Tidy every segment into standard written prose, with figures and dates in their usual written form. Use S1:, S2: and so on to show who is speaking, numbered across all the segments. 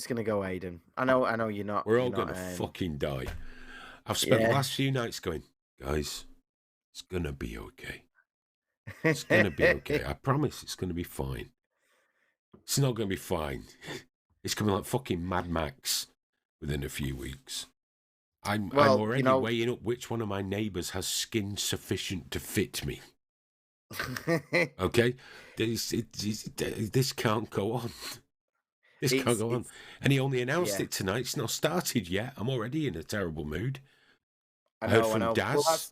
S1: it's gonna go, Aiden. I know you're not.
S2: We're
S1: You're
S2: all
S1: not.
S2: gonna fucking die. I've spent the
S1: Yeah.
S2: last few nights going, guys, it's gonna be okay. It's gonna be okay. I promise it's gonna be fine. It's not gonna be fine. It's coming like fucking Mad Max within a few weeks. I'm
S1: Well,
S2: already weighing up which one of my neighbours has skin sufficient to fit me. Okay, this can't go on. This can't go on. And he only announced it tonight. It's not started yet. I'm already in a terrible mood. I heard from Daz.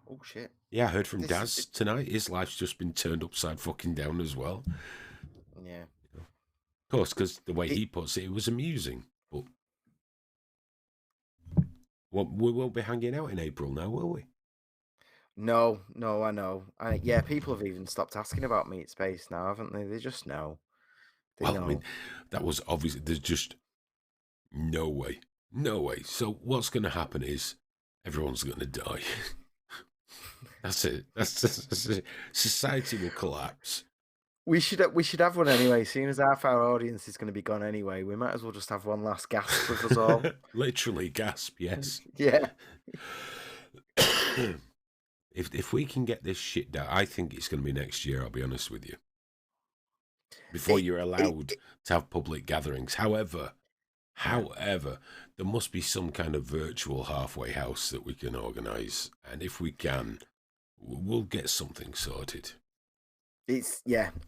S1: Oh shit.
S2: Yeah, I heard from Daz tonight. His life's just been turned upside fucking down as well.
S1: Yeah.
S2: Of course, because the way he puts it, it was amusing. But we won't be hanging out in April now, will we?
S1: No, I know. Yeah, people have even stopped asking about Meat Space now, haven't they? They just know. They know.
S2: I mean, that was obviously, there's just no way. No way. So what's going to happen is everyone's going to die. That's it. That's it. Society will collapse.
S1: We should have one anyway. Seeing as half our audience is going to be gone anyway, we might as well just have one last gasp with us all.
S2: Literally gasp, yes.
S1: Yeah.
S2: If we can get this shit down, I think it's going to be next year, I'll be honest with you. Before you're allowed to have public gatherings. However, there must be some kind of virtual halfway house that we can organise. And if we can, we'll get something sorted.
S1: I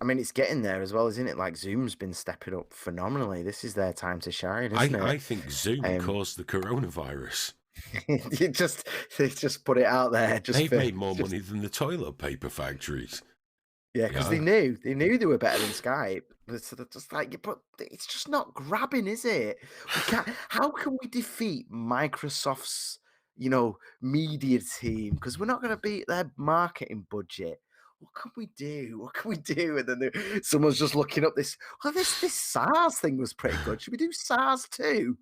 S1: mean, it's getting there as well, isn't it? Like Zoom's been stepping up phenomenally. This is their time to shine, isn't it?
S2: I think Zoom caused the coronavirus.
S1: they just put it out there.
S2: They've made more money than the toilet paper factories.
S1: Yeah, because they knew they were better than Skype. So they're just like, but it's just not grabbing, is it? We can't. How can we defeat Microsoft's, media team? Because we're not going to beat their marketing budget. What can we do? What can we do? And then someone's just looking up this. Well, this SARS thing was pretty good. Should we do SARS too?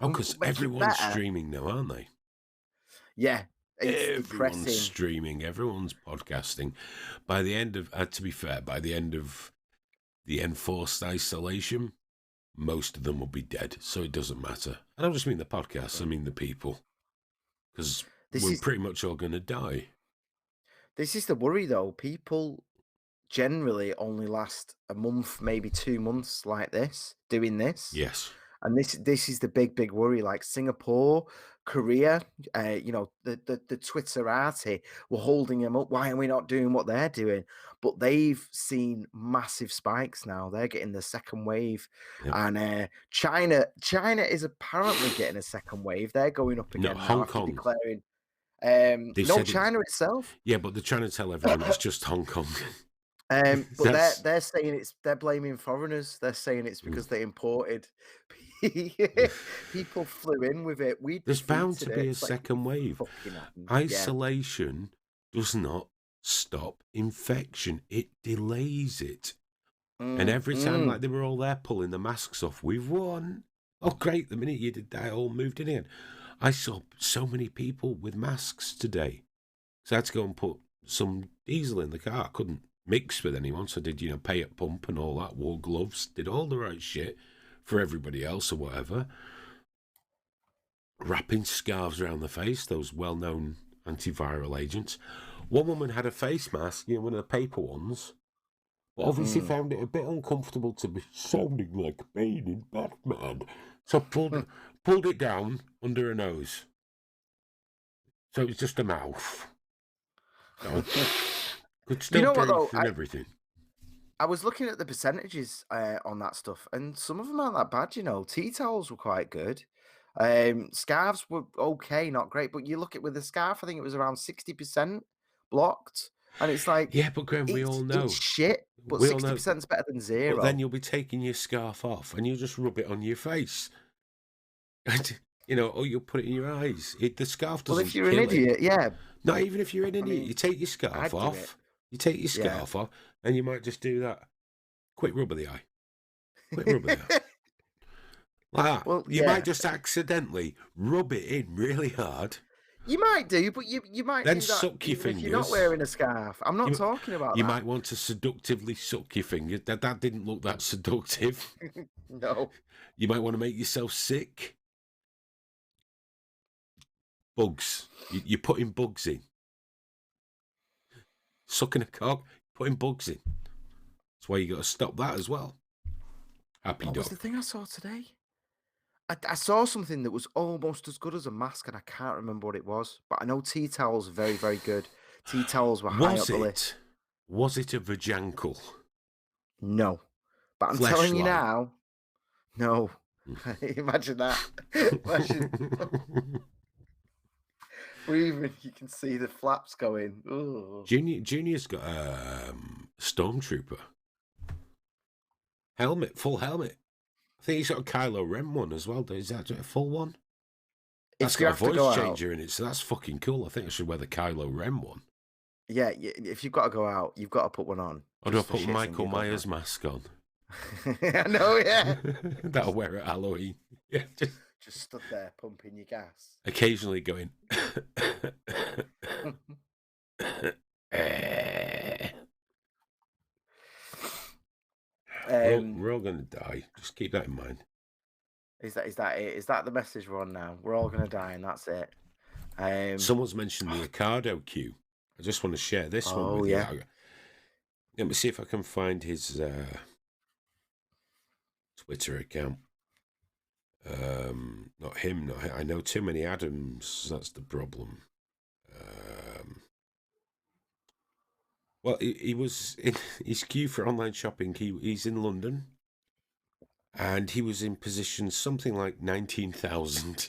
S2: Oh, because everyone's streaming now, aren't they?
S1: Yeah.
S2: Everyone's streaming, everyone's podcasting. By the end of, to be fair, by the end of the enforced isolation, most of them will be dead, so it doesn't matter. I don't just mean the podcasts, I mean the people. Because we're pretty much all going to die. This
S1: is the worry, though. People generally only last a month, maybe 2 months like this, doing this.
S2: Yes.
S1: And this is the big worry. Like Singapore, Korea, the Twitterati were holding them up. Why are we not doing what they're doing? But they've seen massive spikes now. They're getting the second wave, and China is apparently getting a second wave. They're going up again.
S2: No, Hong Kong
S1: declaring. China itself.
S2: Yeah, but they're trying to tell everyone it's just Hong Kong.
S1: But they're saying they're blaming foreigners. They're saying it's because they imported. People flew in with it.
S2: There's bound to be a second wave. Isolation does not stop infection. It delays it. And every time, like they were all there pulling the masks off, we've won. Oh, great. The minute you did that, it all moved in again. I saw so many people with masks today. So I had to go and put some diesel in the car. I couldn't mix with anyone, so I did, pay at pump and all that, wore gloves, did all the right shit for everybody else or whatever. Wrapping scarves around the face, those well-known antiviral agents. One woman had a face mask, one of the paper ones, but obviously found it a bit uncomfortable to be sounding like Bane in Batman. So pulled it down under her nose. So it was just a mouth. Could still breathe and everything.
S1: I was looking at the percentages on that stuff, and some of them aren't that bad, Tea towels were quite good. Scarves were okay, not great, but you look at with the scarf, I think it was around 60% blocked. And it's like,
S2: yeah, but Graham, we all know
S1: it's shit, but 60% is better than zero.
S2: But then you'll be taking your scarf off and you just rub it on your face. Or you'll put it in your eyes. The scarf doesn't.
S1: Well, if you're an idiot, yeah.
S2: Not even if you're an idiot, you take your scarf off. You take your scarf off, and you might just do that. Quick rub of the eye. Quick rub of the eye. Like that. Well, you might just accidentally rub it in really hard.
S1: You might do, but you might
S2: Then
S1: do that
S2: suck your
S1: even if you're not
S2: fingers.
S1: wearing a scarf. I'm not talking about
S2: You
S1: that.
S2: might want to seductively suck your fingers. That didn't look that seductive.
S1: No.
S2: You might want to make yourself sick. Bugs. You're putting bugs in. Sucking a cock, putting bugs in. That's why you got to stop that as well. Happy
S1: What
S2: dog.
S1: was the thing I saw today? I saw something that was almost as good as a mask, and I can't remember what it was. But I know tea towels are very, very good. Tea towels were high up the list.
S2: Was it a vajankle?
S1: No. But I'm telling you now, no. Imagine that. Imagine. Breathing, you can see the flaps going. Ooh.
S2: Junior's got a stormtrooper helmet, full helmet. I think he's got a Kylo Ren one as well. Is that a full one? That's got a voice changer in it, so that's fucking cool. I think I should wear the Kylo Ren one.
S1: Yeah, if you've got to go out, you've got to put one on.
S2: Or do I put Michael Myers mask on?
S1: I know, yeah.
S2: That'll wear at Halloween. Yeah,
S1: just stood there pumping your gas.
S2: Occasionally going. We're all going to die. Just keep that in mind.
S1: Is that it? Is that the message we're on now? We're all going to die, and that's it.
S2: Someone's mentioned the Ocado queue. I just want to share this one with you. Let me see if I can find his Twitter account. Not him. I know too many Adams. That's the problem. Well, he was in his queue for online shopping. He's in London, and he was in position something like 19,000.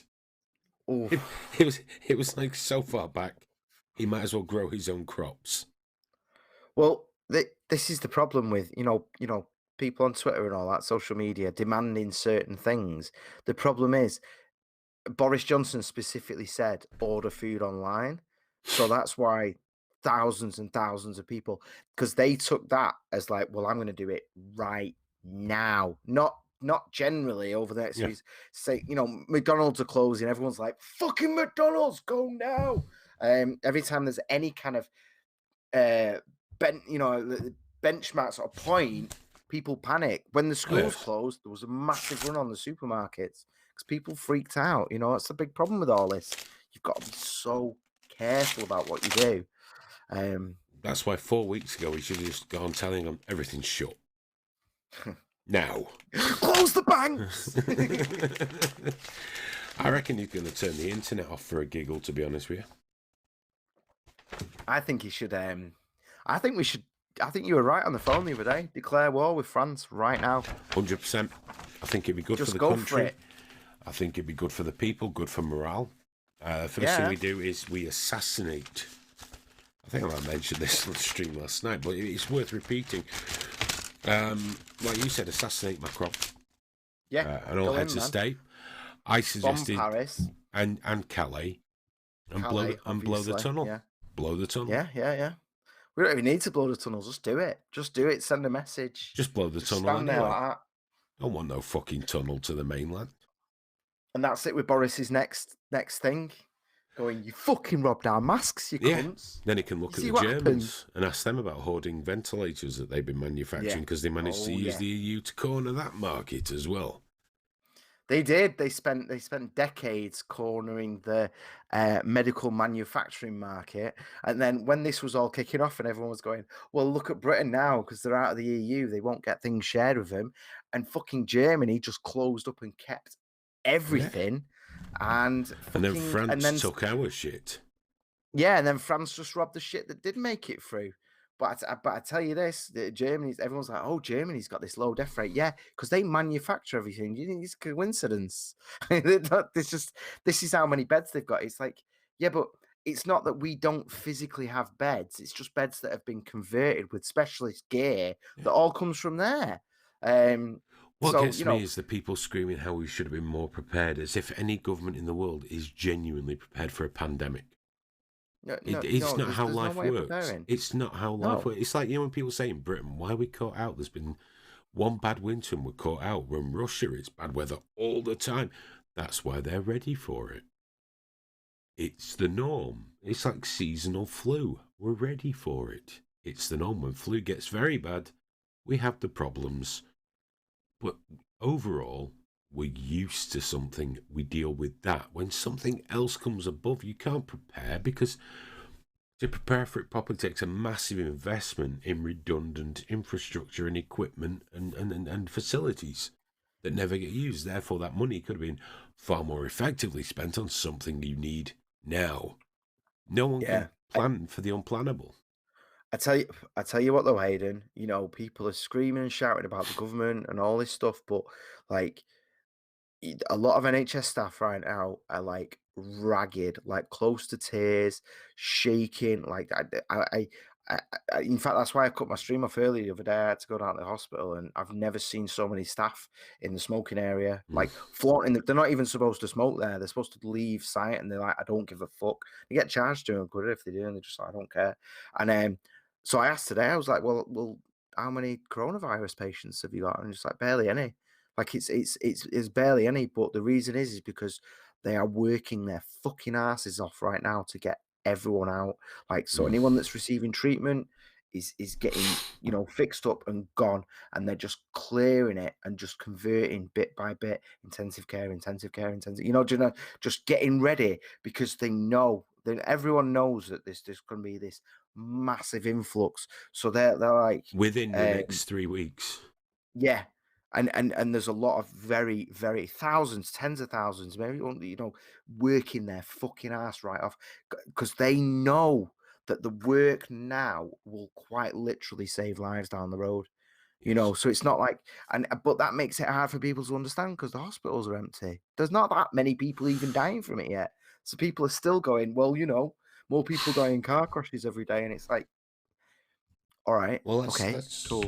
S2: It was like so far back, he might as well grow his own crops.
S1: Well, this is the problem with you know people on Twitter and all that social media demanding certain things. The problem is Boris Johnson specifically said order food online, so that's why thousands and thousands of people, because they took that as like, well, I'm going to do it right now, not generally over the next few. Say, McDonald's are closing, everyone's like, fucking McDonald's, go now. Every time there's any kind of benchmarks or point, people panic. When the schools closed, there was a massive run on the supermarkets because people freaked out. That's the big problem with all this. You've got to be so careful about what you do.
S2: That's why 4 weeks ago we should have just gone telling them everything's shut. Now.
S1: Close the banks!
S2: I reckon he's going to turn the internet off for a giggle, to be honest with you.
S1: I think he should. I think you were right on the phone the other day. Declare war with France right now.
S2: 100%. I think it'd be good for the country. For it. I think it'd be good for the people, good for morale. First thing we do is we assassinate. I think I mentioned this on the stream last night, but it's worth repeating. Like you said, assassinate Macron.
S1: Yeah.
S2: And all heads of state. I suggested
S1: bomb Paris
S2: and Calais and blow the tunnel.
S1: Yeah.
S2: Blow the tunnel.
S1: Yeah. We don't even need to blow the tunnel. Just do it. Send a message.
S2: Just blow the tunnel.
S1: Stand there like that.
S2: Don't want no fucking tunnel to the mainland.
S1: And that's it with Boris's next thing. Going, you fucking robbed our masks, you cunts.
S2: Then he can look at the Germans and ask them about hoarding ventilators that they've been manufacturing because they managed to use the EU to corner that market as well.
S1: They did. They spent decades cornering the medical manufacturing market, and then when this was all kicking off, and everyone was going, "Well, look at Britain now because they're out of the EU. They won't get things shared with them," and fucking Germany just closed up and kept everything, and
S2: then France took our shit.
S1: Yeah, and then France just robbed the shit that did make it through. But I tell you this, everyone's like, oh, Germany's got this low death rate. Yeah, because they manufacture everything. Do you think it's a coincidence? This is how many beds they've got. It's like, yeah, but it's not that we don't physically have beds. It's just beds that have been converted with specialist gear that all comes from there.
S2: What gets me is the people screaming how we should have been more prepared, as if any government in the world is genuinely prepared for a pandemic. It's not how life works. It's not how life works. It's like, when people say in Britain, why are we caught out? There's been one bad winter and we're caught out. We're in Russia, it's bad weather all the time. That's why they're ready for it. it's the norm. It's like seasonal flu. We're ready for it. It's the norm. When flu gets very bad, we have the problems. But overall, we're used to something. We deal with that. When something else comes above, you can't prepare, because to prepare for it properly takes a massive investment in redundant infrastructure and equipment and facilities that never get used. Therefore, that money could have been far more effectively spent on something you need now. No one
S1: Yeah.
S2: can plan for the unplannable.
S1: I tell you what though, Hayden, you know, people are screaming and shouting about the government and all this stuff, but like a lot of NHS staff right now are like ragged, like close to tears, shaking. Like in fact, that's why I cut my stream off early the other day. I had to go down to the hospital, and I've never seen so many staff in the smoking area, like flaunting. They're not even supposed to smoke there. They're supposed to leave site, and they're like, I don't give a fuck. They get charged to good if they do, and they're just like, I don't care. And so I asked today, I was like, well, how many coronavirus patients have you got? And just like barely any. Like it's barely any, but the reason is because they are working their fucking asses off right now to get everyone out. Like, so anyone that's receiving treatment is getting, you know, fixed up and gone, and they're just clearing it and just converting bit by bit, intensive care, you know, just getting ready, because they know that everyone knows that there's going to be this massive influx. So they're like
S2: Within the next 3 weeks.
S1: yeah. And there's a lot of very, very thousands, tens of thousands, maybe, you know, working their fucking ass right off, because they know that the work now will quite literally save lives down the road. You know,
S2: Yes.
S1: so it's not like, but that makes it hard for people to understand because the hospitals are empty. There's not that many people even dying from it yet. So people are still going, well, you know, more people die in car crashes every day. And it's like, all right,
S2: Well,
S1: okay,
S2: that's
S1: cool.